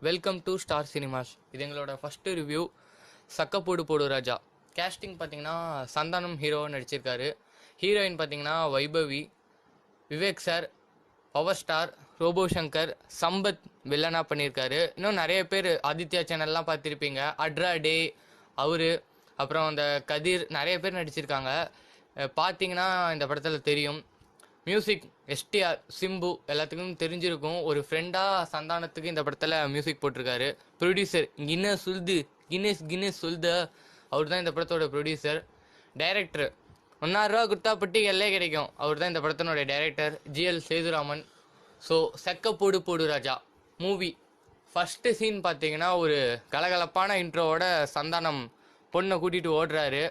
Welcome to star cinemas. இது எங்களோட first review. சக்கப்போடு போடு ராஜா. கேஸ்டிங் பார்த்தீங்கன்னா சந்தானம் ஹீரோவாக நடிச்சிருக்காரு. ஹீரோயின் பார்த்தீங்கன்னா Vaibhavi, Vivek sir, power star, robo Shankar, Sampath வில்லனாக பண்ணியிருக்காரு. இன்னும் நிறைய பேர் ஆதித்யா சேனல்லாம் பார்த்துருப்பீங்க. அட்ரா டே அவரு, அப்புறம் அந்த கதிர், நிறைய பேர் நடிச்சிருக்காங்க. பார்த்தீங்கன்னா இந்த படத்தில் தெரியும். மியூசிக் எஸ்டிஆர், சிம்பு எல்லாத்துக்கும் தெரிஞ்சிருக்கும். ஒரு ஃப்ரெண்டாக சந்தானத்துக்கு இந்த படத்தில் மியூசிக் போட்டிருக்காரு. ப்ரொடியூசர் கின்னேஸ் சொல்த அவர் தான் இந்த படத்தோட ப்ரொடியூசர். டைரக்டர் 1,000 ரூபா கொடுத்தா பட்டிகள்லே கிடைக்கும், அவர் தான் இந்த படத்தினுடைய டைரக்டர் GL சேதுராமன். ஸோ சக்கப்போடு போடு ராஜா மூவி ஃபஸ்ட்டு சீன் பார்த்தீங்கன்னா ஒரு கலகலப்பான இன்ட்ரோவோட சந்தானம் பொண்ணை கூட்டிகிட்டு ஓடுறாரு.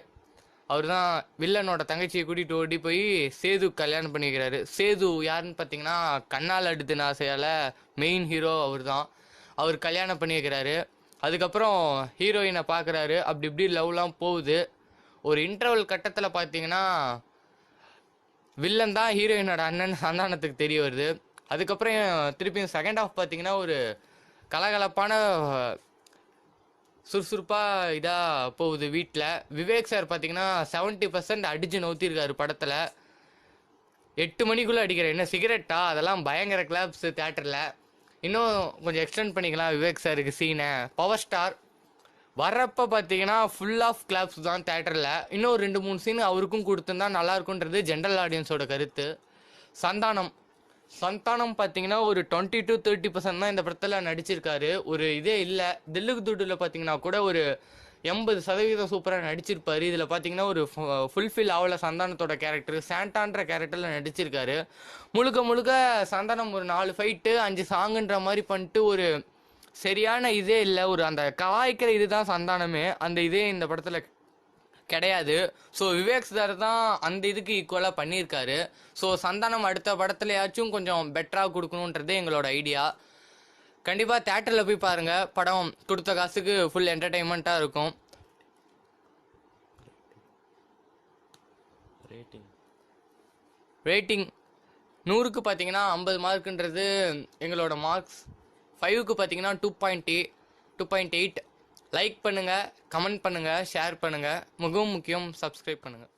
அவர் தான் வில்லனோட தங்கச்சியை கூட்டிகிட்டு ஓடி போய் சேது கல்யாணம் பண்ணி வைக்கிறாரு. சேது யாருன்னு பார்த்தீங்கன்னா கண்ணால் அடுத்து ஆசையால் மெயின் ஹீரோ அவர் தான். அவர் கல்யாணம் பண்ணி வைக்கிறாரு. அதுக்கப்புறம் ஹீரோயினை பார்க்குறாரு. அப்படி இப்படி லவ்லாம் போகுது. ஒரு இன்டர்வல் கட்டத்தில் பார்த்தீங்கன்னா வில்லன் தான் ஹீரோயினோட அண்ணன் சந்தானத்துக்கு தெரிய வருது. அதுக்கப்புறம் திருப்பியும் செகண்ட் ஹாஃப் பார்த்தீங்கன்னா ஒரு கலகலப்பான சுறுசுறுப்பாக இதாக போகுது வீட்டில். விவேக் சார் பார்த்தீங்கன்னா 70% அடித்து நோத்திருக்காரு படத்தில். 8 மணிக்குள்ளே அடிக்கிற என்ன சிகரெட்டா, அதெல்லாம் பயங்கர கிளாப்ஸ் தேட்டரில். இன்னும் கொஞ்சம் எக்ஸ்டெண்ட் பண்ணிக்கலாம் விவேக் சாருக்கு சீனை. பவர் ஸ்டார் வர்றப்போ பார்த்தீங்கன்னா ஃபுல் ஆஃப் கிளாப்ஸ் தான் தேட்டரில். இன்னும் 2-3 சீன் அவருக்கும் கொடுத்துருந்தா நல்லாயிருக்குன்றது ஜென்ரல் ஆடியன்ஸோட கருத்து. சந்தானம் பார்த்தீங்கன்னா ஒரு 20-30% தான் இந்த படத்தில் நடிச்சிருக்காரு. ஒரு இதே இல்லை. தில்லுக்கு துட்டில் பார்த்தீங்கன்னா கூட ஒரு 80% சூப்பராக நடிச்சிருப்பார். இதில் பார்த்தீங்கன்னா ஒரு ஃபுல்ஃபில் ஆகல சந்தானத்தோட கேரக்டர். சாண்டான்ற கேரக்டரில் நடிச்சிருக்காரு. முழுக்க சந்தானம் ஒரு 4 ஃபைட்டு 5 சாங்குன்ற மாதிரி பண்ணிட்டு ஒரு சரியான இதே இல்லை. ஒரு அந்த கலாய்க்கிற இதுதான் சந்தானமே, அந்த இதே இந்த படத்தில் கிடையாது. ஸோ விவேக் சார் தான் அந்த இதுக்கு ஈக்குவலாக பண்ணியிருக்காரு. ஸோ சந்தானம் அடுத்த படத்துலையாச்சும் கொஞ்சம் பெட்டராக கொடுக்கணுன்றது எங்களோட ஐடியா. கண்டிப்பாக தேட்டரில் போய் பாருங்கள். படம் கொடுத்த காசுக்கு ஃபுல் என்டர்டெயின்மெண்ட்டாக இருக்கும். ரேட்டிங் 100க்கு பார்த்தீங்கன்னா 50 மார்க்குன்றது எங்களோட மார்க்ஸ். 5க்கு பார்த்தீங்கன்னா 2.8. லைக் பண்ணுங்கள், கமெண்ட் பண்ணுங்கள், ஷேர் பண்ணுங்கள். மிகவும் முக்கியம், சப்ஸ்கிரைப் பண்ணுங்கள்.